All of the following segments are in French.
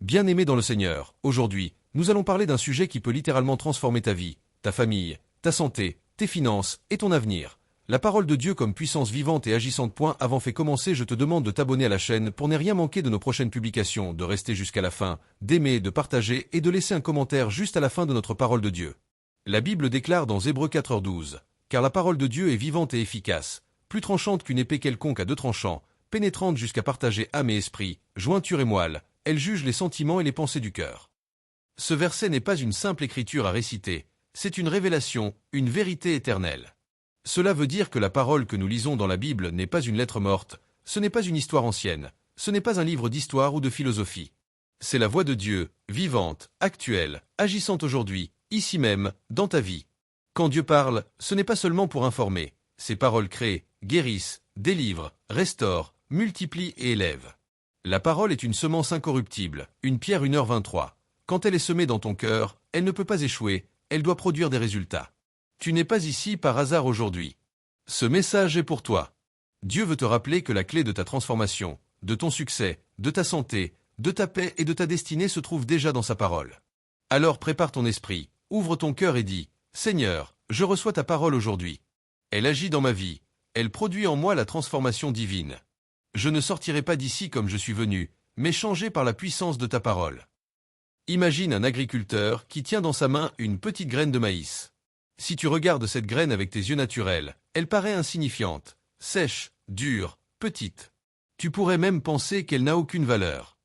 Bien-aimé dans le Seigneur, aujourd'hui, nous allons parler d'un sujet qui peut littéralement transformer ta vie, ta famille, ta santé, tes finances et ton avenir. La parole de Dieu comme puissance vivante et agissante. Avant fait commencer, je te demande de t'abonner à la chaîne pour ne rien manquer de nos prochaines publications, de rester jusqu'à la fin, d'aimer, de partager et de laisser un commentaire juste à la fin de notre parole de Dieu. La Bible déclare dans Hébreux 4h12, « Car la parole de Dieu est vivante et efficace, plus tranchante qu'une épée quelconque à deux tranchants, pénétrante jusqu'à partager âme et esprit, jointure et moelle, elle juge les sentiments et les pensées du cœur. » Ce verset n'est pas une simple écriture à réciter, c'est une révélation, une vérité éternelle. Cela veut dire que la parole que nous lisons dans la Bible n'est pas une lettre morte, ce n'est pas une histoire ancienne, ce n'est pas un livre d'histoire ou de philosophie. C'est la voix de Dieu, vivante, actuelle, agissante aujourd'hui, ici même, dans ta vie. Quand Dieu parle, ce n'est pas seulement pour informer, ses paroles créent, guérissent, délivrent, restaurent, multiplient et élèvent. La parole est une semence incorruptible, une Pierre 1h23. Quand elle est semée dans ton cœur, elle ne peut pas échouer, elle doit produire des résultats. Tu n'es pas ici par hasard aujourd'hui. Ce message est pour toi. Dieu veut te rappeler que la clé de ta transformation, de ton succès, de ta santé, de ta paix et de ta destinée se trouve déjà dans sa parole. Alors prépare ton esprit, ouvre ton cœur et dis, « Seigneur, je reçois ta parole aujourd'hui. Elle agit dans ma vie, elle produit en moi la transformation divine. Je ne sortirai pas d'ici comme je suis venu, mais changé par la puissance de ta parole. » Imagine un agriculteur qui tient dans sa main une petite graine de maïs. Si tu regardes cette graine avec tes yeux naturels, elle paraît insignifiante, sèche, dure, petite. Tu pourrais même penser qu'elle n'a aucune valeur.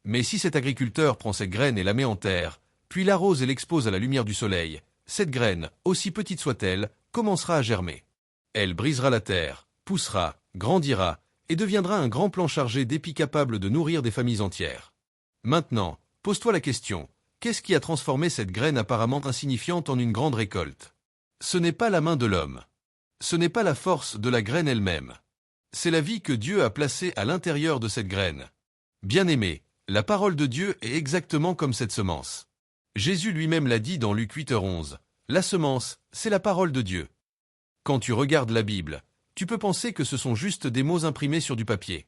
Mais si cet agriculteur prend cette graine et la met en terre, puis l'arrose et l'expose à la lumière du soleil, cette graine, aussi petite soit-elle, commencera à germer. Elle brisera la terre, poussera, grandira, et deviendra un grand plant chargé d'épis capable de nourrir des familles entières. Maintenant, pose-toi la question, qu'est-ce qui a transformé cette graine apparemment insignifiante en une grande récolte ? Ce n'est pas la main de l'homme. Ce n'est pas la force de la graine elle-même. C'est la vie que Dieu a placée à l'intérieur de cette graine. Bien-aimé, la parole de Dieu est exactement comme cette semence. Jésus lui-même l'a dit dans Luc 8h11, « La semence, c'est la parole de Dieu. » Quand tu regardes la Bible, tu peux penser que ce sont juste des mots imprimés sur du papier.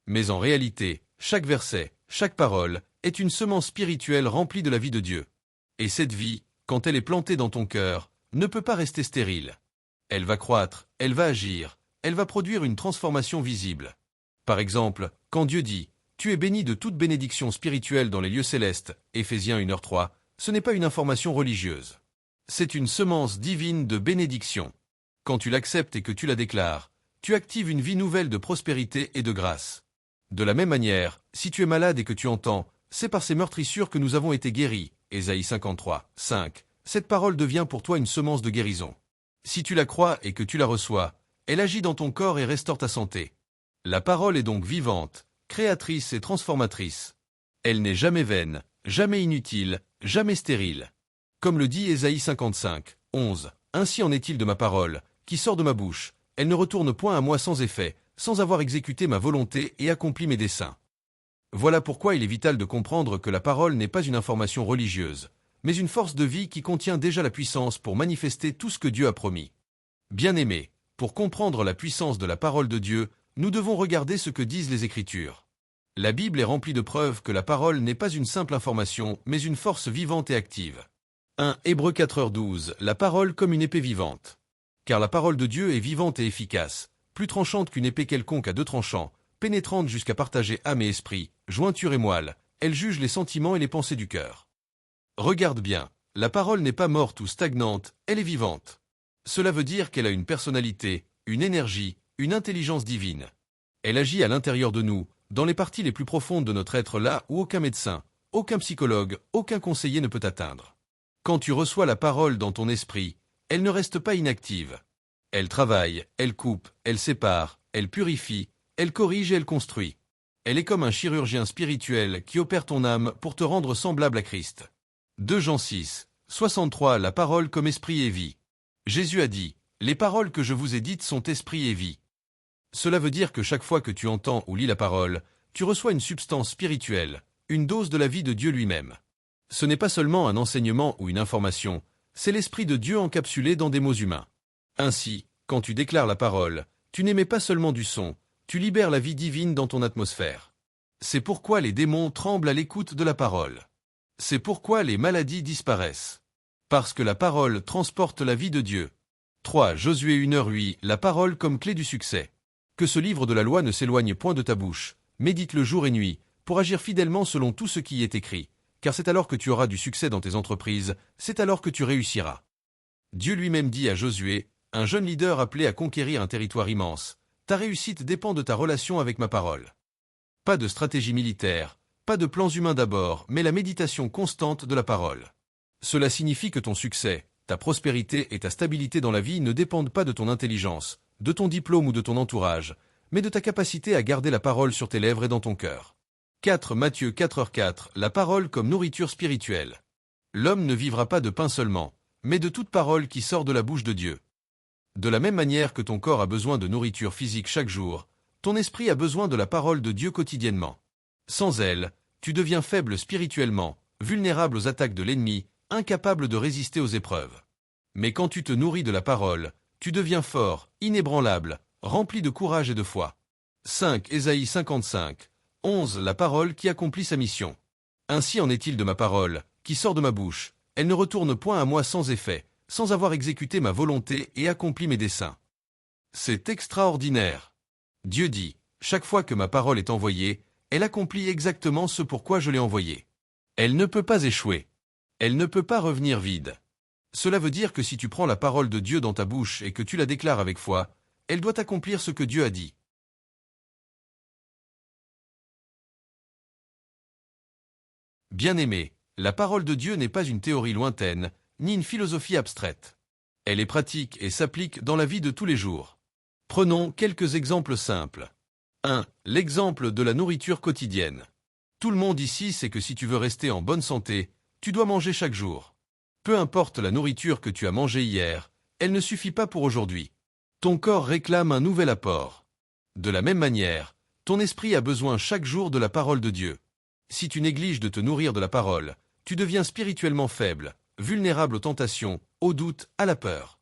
Mais en réalité, chaque verset, chaque parole, est une semence spirituelle remplie de la vie de Dieu. Et cette vie, quand elle est plantée dans ton cœur, ne peut pas rester stérile. Elle va croître, elle va agir, elle va produire une transformation visible. Par exemple, quand Dieu dit « Tu es béni de toute bénédiction spirituelle dans les lieux célestes » Éphésiens 1h3, ce n'est pas une information religieuse. C'est une semence divine de bénédiction. Quand tu l'acceptes et que tu la déclares, tu actives une vie nouvelle de prospérité et de grâce. De la même manière, si tu es malade et que tu entends « C'est par ces meurtrissures que nous avons été guéris » Ésaïe 53, 5, cette parole devient pour toi une semence de guérison. Si tu la crois et que tu la reçois, elle agit dans ton corps et restaure ta santé. La parole est donc vivante, créatrice et transformatrice. Elle n'est jamais vaine, jamais inutile, jamais stérile. Comme le dit Ésaïe 55, 11, « Ainsi en est-il de ma parole, qui sort de ma bouche, elle ne retourne point à moi sans effet, sans avoir exécuté ma volonté et accompli mes desseins. » Voilà pourquoi il est vital de comprendre que la parole n'est pas une information religieuse, mais une force de vie qui contient déjà la puissance pour manifester tout ce que Dieu a promis. Bien-aimé, pour comprendre la puissance de la parole de Dieu, nous devons regarder ce que disent les Écritures. La Bible est remplie de preuves que la parole n'est pas une simple information, mais une force vivante et active. 1 Hébreux 4h12, la parole comme une épée vivante. Car la parole de Dieu est vivante et efficace, plus tranchante qu'une épée quelconque à deux tranchants, pénétrante jusqu'à partager âme et esprit, jointure et moelle, elle juge les sentiments et les pensées du cœur. Regarde bien, la parole n'est pas morte ou stagnante, elle est vivante. Cela veut dire qu'elle a une personnalité, une énergie, une intelligence divine. Elle agit à l'intérieur de nous, dans les parties les plus profondes de notre être là où aucun médecin, aucun psychologue, aucun conseiller ne peut atteindre. Quand tu reçois la parole dans ton esprit, elle ne reste pas inactive. Elle travaille, elle coupe, elle sépare, elle purifie, elle corrige et elle construit. Elle est comme un chirurgien spirituel qui opère ton âme pour te rendre semblable à Christ. 2 Jean 6, 63 La parole comme esprit et vie. Jésus a dit, « Les paroles que je vous ai dites sont esprit et vie. » Cela veut dire que chaque fois que tu entends ou lis la parole, tu reçois une substance spirituelle, une dose de la vie de Dieu lui-même. Ce n'est pas seulement un enseignement ou une information, c'est l'Esprit de Dieu encapsulé dans des mots humains. Ainsi, quand tu déclares la parole, tu n'émets pas seulement du son, tu libères la vie divine dans ton atmosphère. C'est pourquoi les démons tremblent à l'écoute de la parole. C'est pourquoi les maladies disparaissent. Parce que la parole transporte la vie de Dieu. 3. Josué 1h8, la parole comme clé du succès. Que ce livre de la loi ne s'éloigne point de ta bouche, médite-le jour et nuit, pour agir fidèlement selon tout ce qui y est écrit, car c'est alors que tu auras du succès dans tes entreprises, c'est alors que tu réussiras. Dieu lui-même dit à Josué, un jeune leader appelé à conquérir un territoire immense, ta réussite dépend de ta relation avec ma parole. Pas de stratégie militaire, pas de plans humains d'abord, mais la méditation constante de la parole. Cela signifie que ton succès, ta prospérité et ta stabilité dans la vie ne dépendent pas de ton intelligence, de ton diplôme ou de ton entourage, mais de ta capacité à garder la parole sur tes lèvres et dans ton cœur. 4. Matthieu 4h4, la parole comme nourriture spirituelle. L'homme ne vivra pas de pain seulement, mais de toute parole qui sort de la bouche de Dieu. De la même manière que ton corps a besoin de nourriture physique chaque jour, ton esprit a besoin de la parole de Dieu quotidiennement. Sans elle, tu deviens faible spirituellement, vulnérable aux attaques de l'ennemi, incapable de résister aux épreuves. Mais quand tu te nourris de la parole, tu deviens fort, inébranlable, rempli de courage et de foi. 5. Ésaïe 55. 11. La parole qui accomplit sa mission. Ainsi en est-il de ma parole, qui sort de ma bouche, elle ne retourne point à moi sans effet, sans avoir exécuté ma volonté et accompli mes desseins. C'est extraordinaire. Dieu dit, chaque fois que ma parole est envoyée, elle accomplit exactement ce pourquoi je l'ai envoyée. Elle ne peut pas échouer. Elle ne peut pas revenir vide. Cela veut dire que si tu prends la parole de Dieu dans ta bouche et que tu la déclares avec foi, elle doit accomplir ce que Dieu a dit. Bien-aimé, la parole de Dieu n'est pas une théorie lointaine, ni une philosophie abstraite. Elle est pratique et s'applique dans la vie de tous les jours. Prenons quelques exemples simples. 1. L'exemple de la nourriture quotidienne. Tout le monde ici sait que si tu veux rester en bonne santé, tu dois manger chaque jour. Peu importe la nourriture que tu as mangée hier, elle ne suffit pas pour aujourd'hui. Ton corps réclame un nouvel apport. De la même manière, ton esprit a besoin chaque jour de la parole de Dieu. Si tu négliges de te nourrir de la parole, tu deviens spirituellement faible, vulnérable aux tentations, aux doutes, à la peur.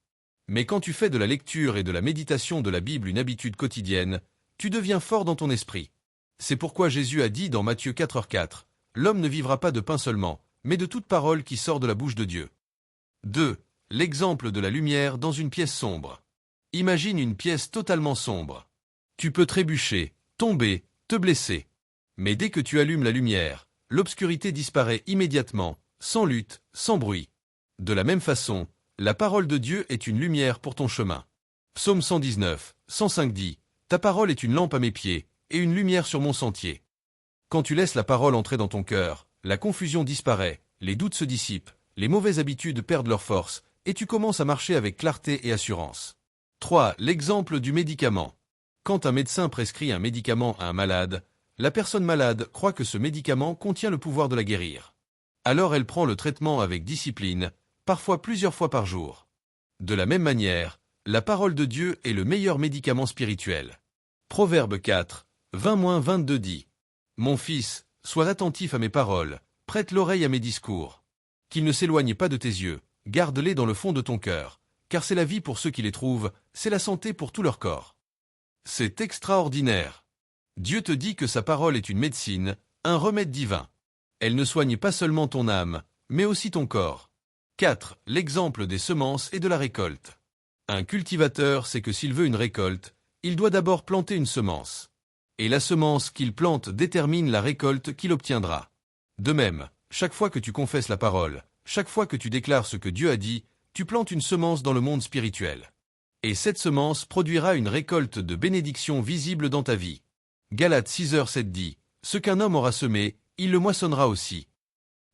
Mais quand tu fais de la lecture et de la méditation de la Bible une habitude quotidienne, tu deviens fort dans ton esprit. C'est pourquoi Jésus a dit dans Matthieu 4h4, « L'homme ne vivra pas de pain seulement, mais de toute parole qui sort de la bouche de Dieu. » 2. L'exemple de la lumière dans une pièce sombre. Imagine une pièce totalement sombre. Tu peux trébucher, tomber, te blesser. Mais dès que tu allumes la lumière, l'obscurité disparaît immédiatement, sans lutte, sans bruit. De la même façon, la parole de Dieu est une lumière pour ton chemin. Psaume 119, 105 dit, « Ta parole est une lampe à mes pieds, et une lumière sur mon sentier. » Quand tu laisses la parole entrer dans ton cœur, la confusion disparaît, les doutes se dissipent, les mauvaises habitudes perdent leur force, et tu commences à marcher avec clarté et assurance. 3. L'exemple du médicament. Quand un médecin prescrit un médicament à un malade, la personne malade croit que ce médicament contient le pouvoir de la guérir. Alors elle prend le traitement avec discipline, parfois plusieurs fois par jour. De la même manière, la parole de Dieu est le meilleur médicament spirituel. Proverbe 4, 20-22 dit, « Mon fils, sois attentif à mes paroles, prête l'oreille à mes discours. Qu'ils ne s'éloignent pas de tes yeux, garde-les dans le fond de ton cœur, car c'est la vie pour ceux qui les trouvent, c'est la santé pour tout leur corps. » C'est extraordinaire. Dieu te dit que sa parole est une médecine, un remède divin. Elle ne soigne pas seulement ton âme, mais aussi ton corps. 4. L'exemple des semences et de la récolte. Un cultivateur sait que s'il veut une récolte, il doit d'abord planter une semence. Et la semence qu'il plante détermine la récolte qu'il obtiendra. De même, chaque fois que tu confesses la parole, chaque fois que tu déclares ce que Dieu a dit, tu plantes une semence dans le monde spirituel. Et cette semence produira une récolte de bénédictions visibles dans ta vie. Galates 6h7 dit, « Ce qu'un homme aura semé, il le moissonnera aussi. »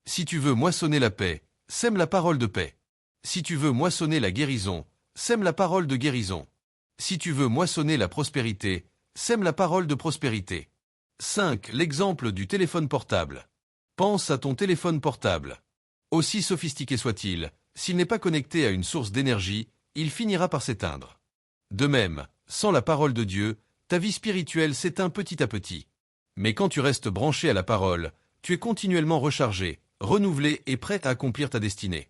Si tu veux moissonner la paix, sème la parole de paix. Si tu veux moissonner la guérison, sème la parole de guérison. Si tu veux moissonner la prospérité, sème la parole de prospérité. 5. L'exemple du téléphone portable. Pense à ton téléphone portable. Aussi sophistiqué soit-il, s'il n'est pas connecté à une source d'énergie, il finira par s'éteindre. De même, sans la parole de Dieu, ta vie spirituelle s'éteint petit à petit. Mais quand tu restes branché à la parole, tu es continuellement rechargé, renouvelé et prêt à accomplir ta destinée.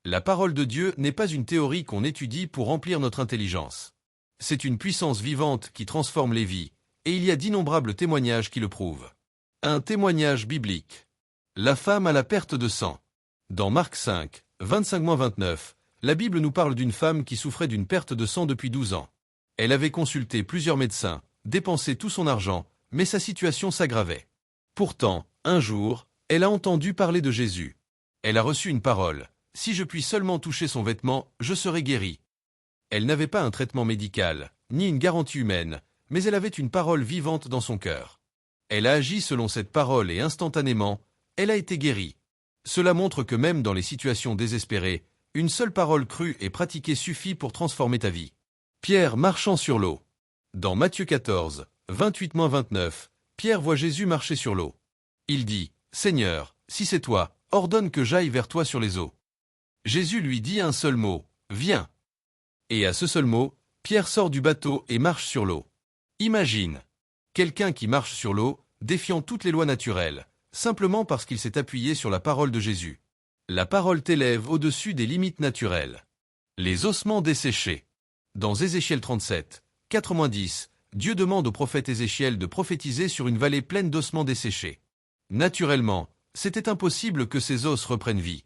La parole de Dieu n'est pas une théorie qu'on étudie pour remplir notre intelligence. C'est une puissance vivante qui transforme les vies, et il y a d'innombrables témoignages qui le prouvent. Un témoignage biblique. La femme à la perte de sang. Dans Marc 5, 25-29, la Bible nous parle d'une femme qui souffrait d'une perte de sang depuis 12 ans. Elle avait consulté plusieurs médecins, dépensé tout son argent, mais sa situation s'aggravait. Pourtant, un jour, elle a entendu parler de Jésus. Elle a reçu une parole. « Si je puis seulement toucher son vêtement, je serai guérie. » Elle n'avait pas un traitement médical, ni une garantie humaine, mais elle avait une parole vivante dans son cœur. Elle a agi selon cette parole et instantanément, elle a été guérie. Cela montre que même dans les situations désespérées, une seule parole crue et pratiquée suffit pour transformer ta vie. Pierre marchant sur l'eau. Dans Matthieu 14, 28-29, Pierre voit Jésus marcher sur l'eau. Il dit, « Seigneur, si c'est toi, ordonne que j'aille vers toi sur les eaux. » Jésus lui dit un seul mot, « Viens !» Et à ce seul mot, Pierre sort du bateau et marche sur l'eau. Imagine, quelqu'un qui marche sur l'eau, défiant toutes les lois naturelles, simplement parce qu'il s'est appuyé sur la parole de Jésus. La parole t'élève au-dessus des limites naturelles. Les ossements desséchés. Dans Ézéchiel 37, 4-10, Dieu demande au prophète Ézéchiel de prophétiser sur une vallée pleine d'ossements desséchés. Naturellement, c'était impossible que ces os reprennent vie.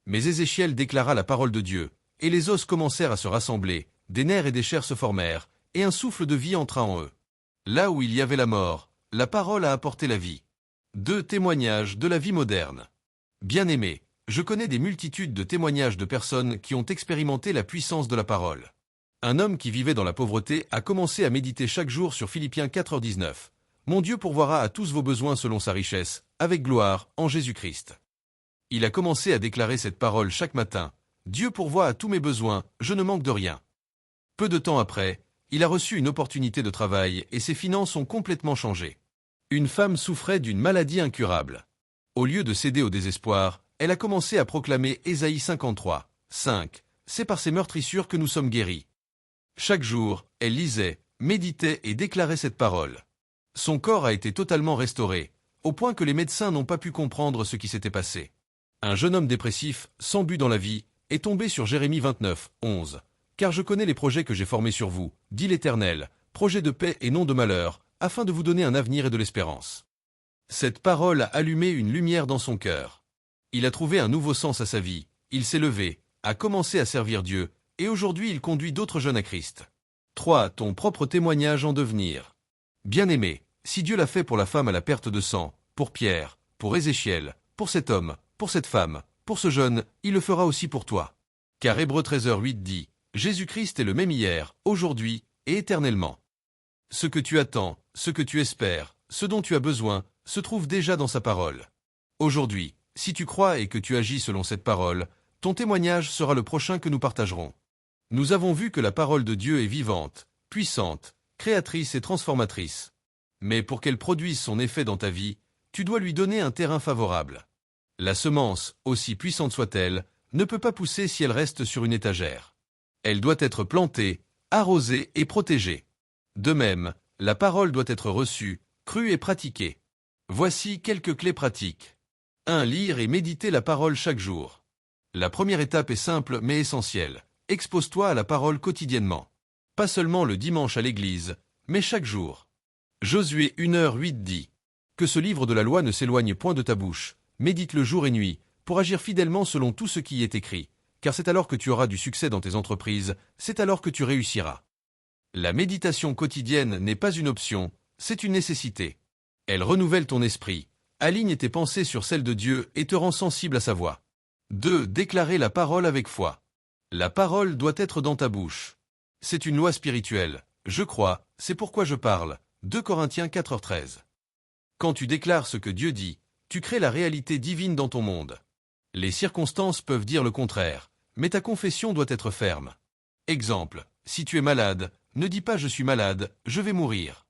Mais Ézéchiel déclara la parole de Dieu, et les os commencèrent à se rassembler, des nerfs et des chairs se formèrent, et un souffle de vie entra en eux. Là où il y avait la mort, la parole a apporté la vie. 2 témoignages de la vie moderne. Bien-aimés, je connais des multitudes de témoignages de personnes qui ont expérimenté la puissance de la parole. Un homme qui vivait dans la pauvreté a commencé à méditer chaque jour sur Philippiens 4:19. Mon Dieu pourvoira à tous vos besoins selon sa richesse, avec gloire, en Jésus-Christ. Il a commencé à déclarer cette parole chaque matin. Dieu pourvoit à tous mes besoins, je ne manque de rien. Peu de temps après, il a reçu une opportunité de travail et ses finances ont complètement changé. Une femme souffrait d'une maladie incurable. Au lieu de céder au désespoir, elle a commencé à proclamer Ésaïe 53, 5. C'est par ces meurtrissures que nous sommes guéris. Chaque jour, elle lisait, méditait et déclarait cette parole. Son corps a été totalement restauré, au point que les médecins n'ont pas pu comprendre ce qui s'était passé. Un jeune homme dépressif, sans but dans la vie, est tombé sur Jérémie 29, 11. Car je connais les projets que j'ai formés sur vous, dit l'Éternel, projets de paix et non de malheur, afin de vous donner un avenir et de l'espérance. Cette parole a allumé une lumière dans son cœur. Il a trouvé un nouveau sens à sa vie, il s'est levé, a commencé à servir Dieu, et aujourd'hui il conduit d'autres jeunes à Christ. 3. Ton propre témoignage en devenir. Bien-aimé, si Dieu l'a fait pour la femme à la perte de sang, pour Pierre, pour Ézéchiel, pour cet homme, pour cette femme, pour ce jeune, il le fera aussi pour toi. Car Hébreux 13h8 dit, Jésus-Christ est le même hier, aujourd'hui et éternellement. Ce que tu attends, ce que tu espères, ce dont tu as besoin, se trouve déjà dans sa parole. Aujourd'hui, si tu crois et que tu agis selon cette parole, ton témoignage sera le prochain que nous partagerons. Nous avons vu que la parole de Dieu est vivante, puissante, créatrice et transformatrice. Mais pour qu'elle produise son effet dans ta vie, tu dois lui donner un terrain favorable. La semence, aussi puissante soit-elle, ne peut pas pousser si elle reste sur une étagère. Elle doit être plantée, arrosée et protégée. De même, la parole doit être reçue, crue et pratiquée. Voici quelques clés pratiques. 1. Lire et méditer la parole chaque jour. La première étape est simple mais essentielle. Expose-toi à la parole quotidiennement. Pas seulement le dimanche à l'église, mais chaque jour. Josué 1h8 dit « Que ce livre de la loi ne s'éloigne point de ta bouche, médite-le jour et nuit, pour agir fidèlement selon tout ce qui y est écrit, car c'est alors que tu auras du succès dans tes entreprises, c'est alors que tu réussiras. » La méditation quotidienne n'est pas une option, c'est une nécessité. Elle renouvelle ton esprit, aligne tes pensées sur celles de Dieu et te rend sensible à sa voix. 2. Déclarer la parole avec foi. La parole doit être dans ta bouche. C'est une loi spirituelle. Je crois, c'est pourquoi je parle. 2 Corinthiens 4h13. Quand tu déclares ce que Dieu dit, tu crées la réalité divine dans ton monde. Les circonstances peuvent dire le contraire, mais ta confession doit être ferme. Exemple, si tu es malade, ne dis pas « je suis malade, je vais mourir ».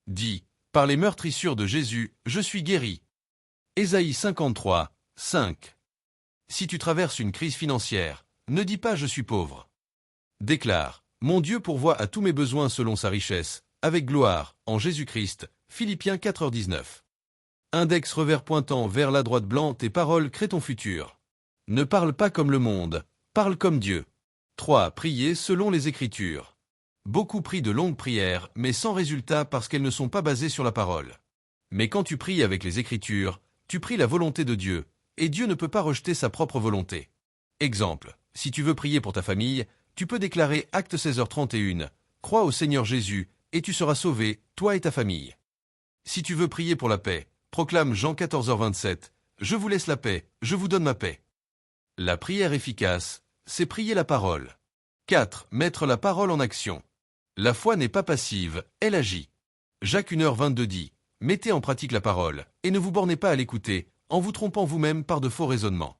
Dis, par les meurtrissures de Jésus, je suis guéri. Ésaïe 53, 5. Si tu traverses une crise financière, ne dis pas « je suis pauvre ». Déclare, mon Dieu pourvoit à tous mes besoins selon sa richesse, avec gloire, en Jésus-Christ, Philippiens 4h19. Index revers pointant vers la droite blanc, tes paroles créent ton futur. Ne parle pas comme le monde, parle comme Dieu. 3. Prier selon les Écritures. Beaucoup prient de longues prières, mais sans résultat parce qu'elles ne sont pas basées sur la parole. Mais quand tu pries avec les Écritures, tu pries la volonté de Dieu, et Dieu ne peut pas rejeter sa propre volonté. Exemple, si tu veux prier pour ta famille, tu peux déclarer Acte 16h31, crois au Seigneur Jésus, et tu seras sauvé, toi et ta famille. Si tu veux prier pour la paix, proclame Jean 14h27, je vous laisse la paix, je vous donne ma paix. La prière efficace, c'est prier la parole. 4. Mettre la parole en action. La foi n'est pas passive, elle agit. Jacques 1h22 dit, mettez en pratique la parole, et ne vous bornez pas à l'écouter, en vous trompant vous-même par de faux raisonnements.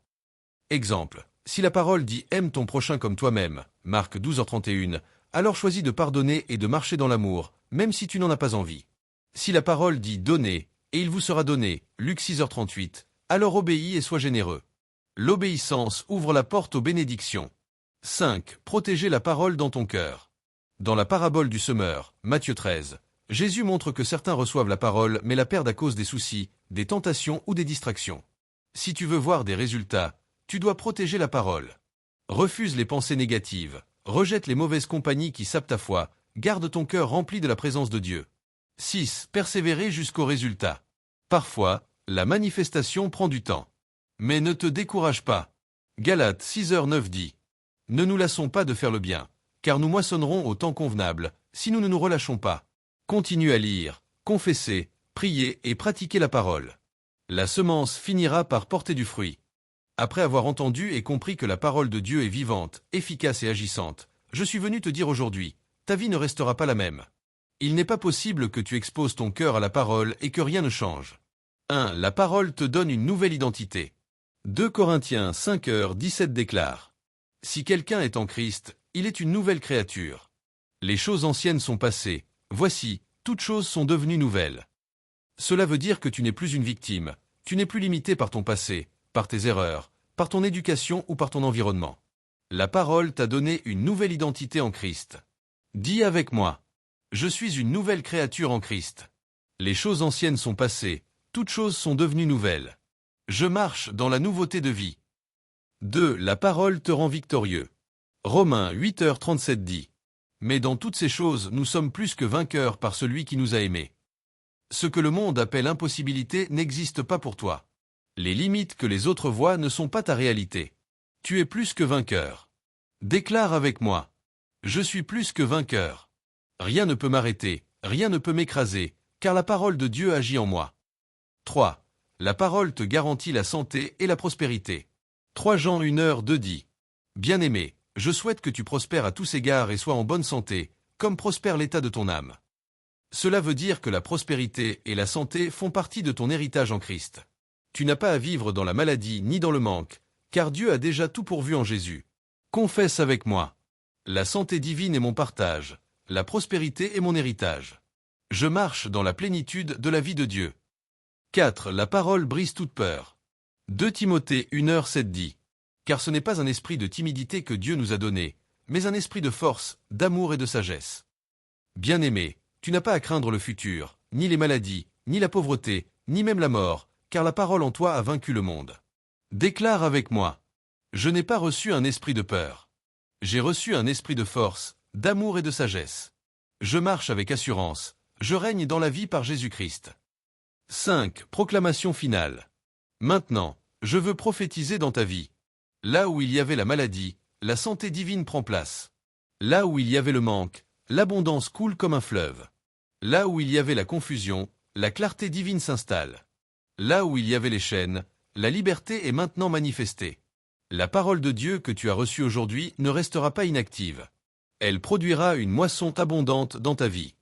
Exemple, si la parole dit « aime ton prochain comme toi-même », Marc 12h31, alors choisis de pardonner et de marcher dans l'amour, même si tu n'en as pas envie. Si la parole dit « donnez », et il vous sera donné, Luc 6h38, alors obéis et sois généreux. L'obéissance ouvre la porte aux bénédictions. 5. Protéger la parole dans ton cœur. Dans la parabole du semeur, Matthieu 13, Jésus montre que certains reçoivent la parole mais la perdent à cause des soucis, des tentations ou des distractions. Si tu veux voir des résultats, tu dois protéger la parole. Refuse les pensées négatives, rejette les mauvaises compagnies qui sapent ta foi, garde ton cœur rempli de la présence de Dieu. 6. Persévérer jusqu'au résultat. Parfois, la manifestation prend du temps. Mais ne te décourage pas. Galates 6h9 dit. Ne nous lassons pas de faire le bien, car nous moissonnerons au temps convenable, si nous ne nous relâchons pas. Continue à lire, confesser, prier et pratiquer la parole. La semence finira par porter du fruit. Après avoir entendu et compris que la parole de Dieu est vivante, efficace et agissante, je suis venu te dire aujourd'hui, ta vie ne restera pas la même. Il n'est pas possible que tu exposes ton cœur à la parole et que rien ne change. 1. La parole te donne une nouvelle identité. 2 Corinthiens 5h17 déclare. Si quelqu'un est en Christ, il est une nouvelle créature. Les choses anciennes sont passées, voici, toutes choses sont devenues nouvelles. Cela veut dire que tu n'es plus une victime, tu n'es plus limité par ton passé, par tes erreurs, par ton éducation ou par ton environnement. La parole t'a donné une nouvelle identité en Christ. Dis avec moi. Je suis une nouvelle créature en Christ. Les choses anciennes sont passées, toutes choses sont devenues nouvelles. Je marche dans la nouveauté de vie. 2. La parole te rend victorieux. Romains 8h37 dit. Mais dans toutes ces choses, nous sommes plus que vainqueurs par celui qui nous a aimés. Ce que le monde appelle impossibilité n'existe pas pour toi. Les limites que les autres voient ne sont pas ta réalité. Tu es plus que vainqueur. Déclare avec moi. Je suis plus que vainqueur. Rien ne peut m'arrêter, rien ne peut m'écraser, car la parole de Dieu agit en moi. 3. La parole te garantit la santé et la prospérité. 3 Jean 1h2 dit. Bien-aimé, je souhaite que tu prospères à tous égards et sois en bonne santé, comme prospère l'état de ton âme. Cela veut dire que la prospérité et la santé font partie de ton héritage en Christ. Tu n'as pas à vivre dans la maladie ni dans le manque, car Dieu a déjà tout pourvu en Jésus. Confesse avec moi. La santé divine est mon partage, la prospérité est mon héritage. Je marche dans la plénitude de la vie de Dieu. 4. La parole brise toute peur. 2 Timothée 1h7 dit. Car ce n'est pas un esprit de timidité que Dieu nous a donné, mais un esprit de force, d'amour et de sagesse. Bien-aimé, tu n'as pas à craindre le futur, ni les maladies, ni la pauvreté, ni même la mort, car la parole en toi a vaincu le monde. Déclare avec moi. Je n'ai pas reçu un esprit de peur. J'ai reçu un esprit de force, d'amour et de sagesse. Je marche avec assurance, je règne dans la vie par Jésus-Christ. 5. Proclamation finale. Maintenant, je veux prophétiser dans ta vie. Là où il y avait la maladie, la santé divine prend place. Là où il y avait le manque, l'abondance coule comme un fleuve. Là où il y avait la confusion, la clarté divine s'installe. Là où il y avait les chaînes, la liberté est maintenant manifestée. La parole de Dieu que tu as reçue aujourd'hui ne restera pas inactive. Elle produira une moisson abondante dans ta vie.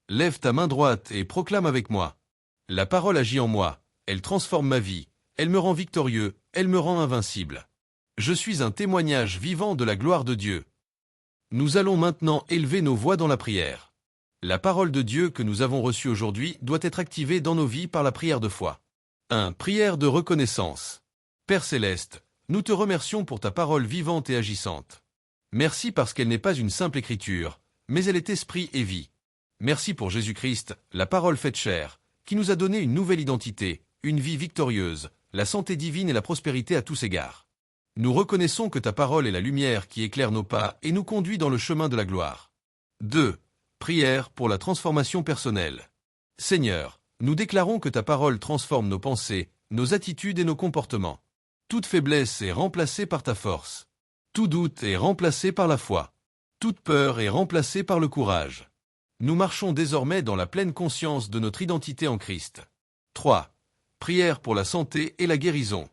Lève ta main droite et proclame avec moi. La parole agit en moi, elle transforme ma vie, elle me rend victorieux, elle me rend invincible. Je suis un témoignage vivant de la gloire de Dieu. Nous allons maintenant élever nos voix dans la prière. La parole de Dieu que nous avons reçue aujourd'hui doit être activée dans nos vies par la prière de foi. 1. Prière de reconnaissance. Père Céleste, nous te remercions pour ta parole vivante et agissante. Merci parce qu'elle n'est pas une simple écriture, mais elle est esprit et vie. Merci pour Jésus-Christ, la parole faite chair, qui nous a donné une nouvelle identité, une vie victorieuse, la santé divine et la prospérité à tous égards. Nous reconnaissons que ta parole est la lumière qui éclaire nos pas et nous conduit dans le chemin de la gloire. 2. Prière pour la transformation personnelle. Seigneur, Nous déclarons que ta parole transforme nos pensées, nos attitudes et nos comportements. Toute faiblesse est remplacée par ta force. Tout doute est remplacé par la foi. Toute peur est remplacée par le courage. Nous marchons désormais dans la pleine conscience de notre identité en Christ. 3. Prière pour la santé et la guérison.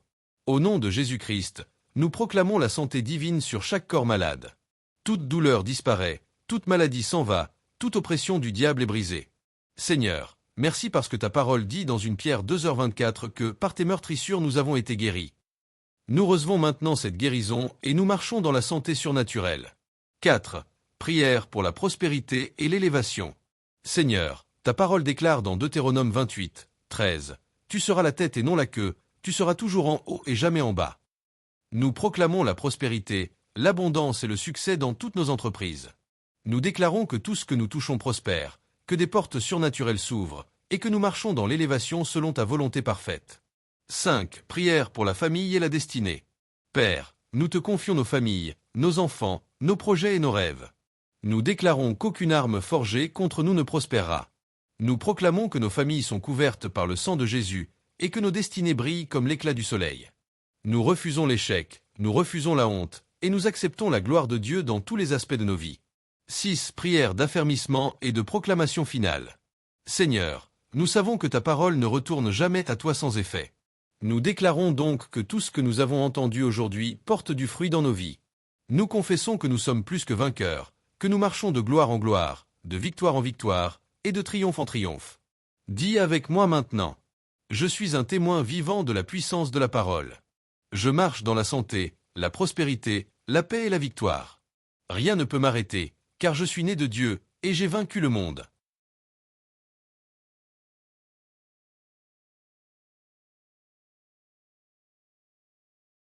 Au nom de Jésus-Christ, nous proclamons la santé divine sur chaque corps malade. Toute douleur disparaît, toute maladie s'en va, toute oppression du diable est brisée. Seigneur, merci parce que ta parole dit dans une Pierre 2h24 que par tes meurtrissures nous avons été guéris. Nous recevons maintenant cette guérison et nous marchons dans la santé surnaturelle. 4. Prière pour la prospérité et l'élévation. Seigneur, ta parole déclare dans Deutéronome 28, 13, « Tu seras la tête et non la queue, tu seras toujours en haut et jamais en bas. » Nous proclamons la prospérité, l'abondance et le succès dans toutes nos entreprises. Nous déclarons que tout ce que nous touchons prospère, que des portes surnaturelles s'ouvrent, et que nous marchons dans l'élévation selon ta volonté parfaite. 5. Prière pour la famille et la destinée. Père, nous te confions nos familles, nos enfants, nos projets et nos rêves. Nous déclarons qu'aucune arme forgée contre nous ne prospérera. Nous proclamons que nos familles sont couvertes par le sang de Jésus et que nos destinées brillent comme l'éclat du soleil. Nous refusons l'échec, nous refusons la honte et nous acceptons la gloire de Dieu dans tous les aspects de nos vies. 6. Prière d'affermissement et de proclamation finale. Seigneur, nous savons que ta parole ne retourne jamais à toi sans effet. Nous déclarons donc que tout ce que nous avons entendu aujourd'hui porte du fruit dans nos vies. Nous confessons que nous sommes plus que vainqueurs, que nous marchons de gloire en gloire, de victoire en victoire, et de triomphe en triomphe. Dis avec moi maintenant. Je suis un témoin vivant de la puissance de la parole. Je marche dans la santé, la prospérité, la paix et la victoire. Rien ne peut m'arrêter, car je suis né de Dieu, et j'ai vaincu le monde.